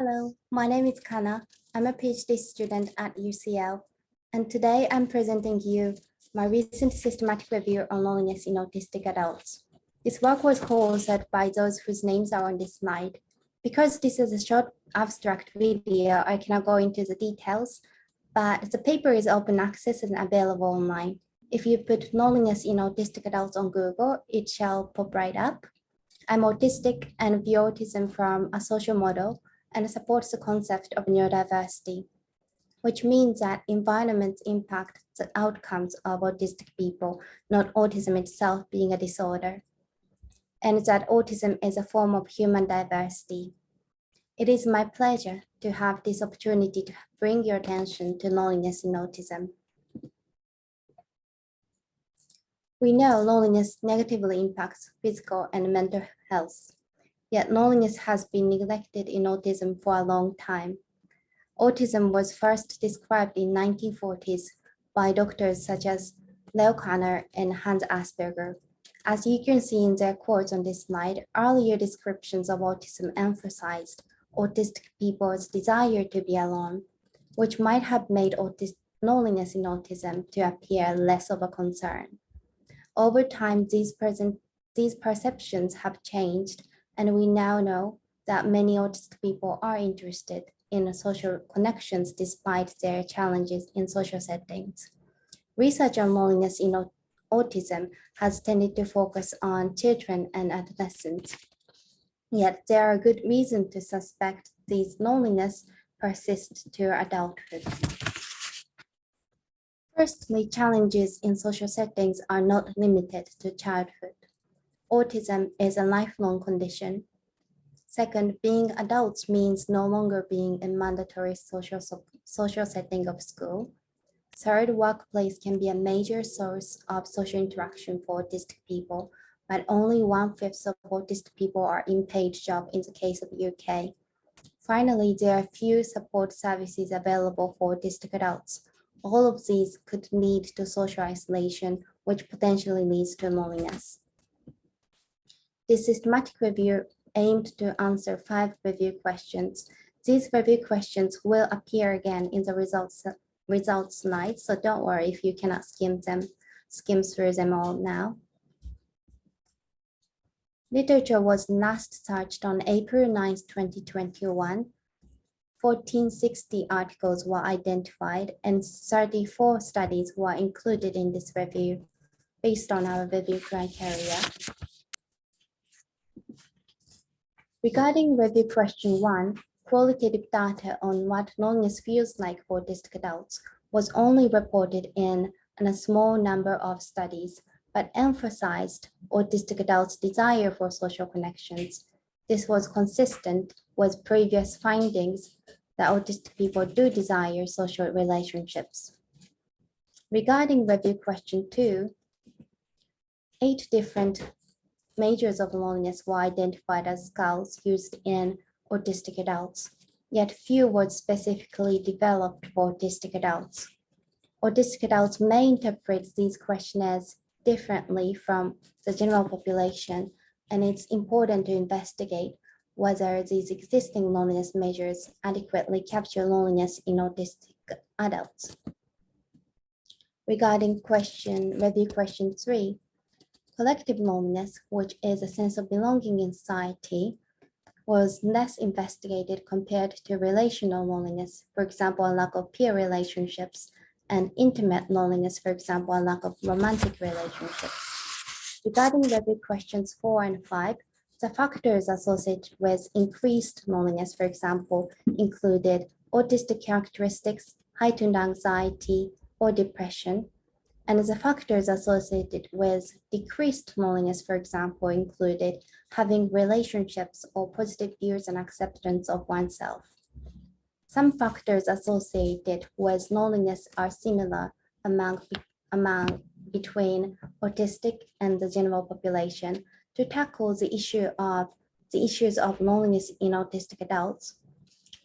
Hello, my name is Kana. I'm a PhD student at UCL, and today I'm presenting you my recent systematic review on loneliness in autistic adults. This work was co-authored by those whose names are on this slide. Because this is a short abstract video, I cannot go into the details, but the paper is open access and available online. If you put loneliness in autistic adults on Google, it shall pop right up. I'm autistic and view autism from a social model and supports the concept of neurodiversity, which means that environments impact the outcomes of autistic people, not autism itself being a disorder, and that autism is a form of human diversity. It is my pleasure to have this opportunity to bring your attention to loneliness in autism. We know loneliness negatively impacts physical and mental health. Yet loneliness has been neglected in autism for a long time. Autism was first described in 1940s by doctors such as Leo Kanner and Hans Asperger. As you can see in their quotes on this slide, earlier descriptions of autism emphasized autistic people's desire to be alone, which might have made loneliness in autism to appear less of a concern. Over time, these perceptions have changed, and we now know that many autistic people are interested in social connections despite their challenges in social settings. Research on loneliness in autism has tended to focus on children and adolescents. Yet there are good reasons to suspect these loneliness persists to adulthood. Firstly, challenges in social settings are not limited to childhood. Autism is a lifelong condition. Second, being adults means no longer being in mandatory social setting of school. Third, workplace can be a major source of social interaction for autistic people, but only 1/5 of autistic people are in paid job in the case of UK. Finally, there are few support services available for autistic adults. All of these could lead to social isolation, which potentially leads to loneliness. This systematic review aimed to answer 5 review questions. These review questions will appear again in the results slides, so don't worry if you cannot skim through them all now. Literature was last searched on April 9, 2021. 1460 articles were identified and 34 studies were included in this review based on our review criteria. Regarding review question 1, qualitative data on what loneliness feels like for autistic adults was only reported in a small number of studies, but emphasized autistic adults' desire for social connections. This was consistent with previous findings that autistic people do desire social relationships. Regarding review question 2, 8 different measures of loneliness were identified as scales used in autistic adults, yet few were specifically developed for autistic adults. Autistic adults may interpret these questionnaires differently from the general population, and it's important to investigate whether these existing loneliness measures adequately capture loneliness in autistic adults. Regarding review question 3, collective loneliness, which is a sense of belonging in society, was less investigated compared to relational loneliness, for example, a lack of peer relationships, and intimate loneliness, for example, a lack of romantic relationships. Regarding review questions 4 and 5, the factors associated with increased loneliness, for example, included autistic characteristics, heightened anxiety, or depression. And the factors associated with decreased loneliness, for example, included having relationships or positive views and acceptance of oneself. Some factors associated with loneliness are similar between autistic and the general population. To tackle the issues of loneliness in autistic adults,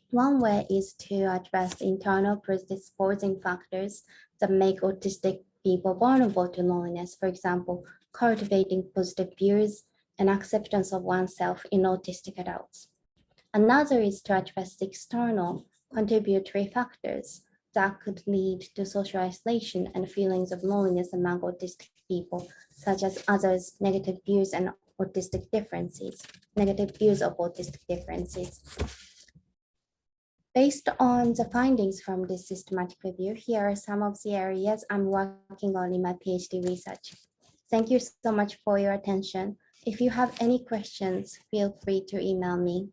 one way is to address internal predisposing factors that make autistic people vulnerable to loneliness, for example, cultivating positive views and acceptance of oneself in autistic adults. Another is to address the external contributory factors that could lead to social isolation and feelings of loneliness among autistic people, such as others' negative views and autistic differences, negative views of autistic differences. Based on the findings from this systematic review, here are some of the areas I'm working on in my PhD research. Thank you so much for your attention. If you have any questions, feel free to email me.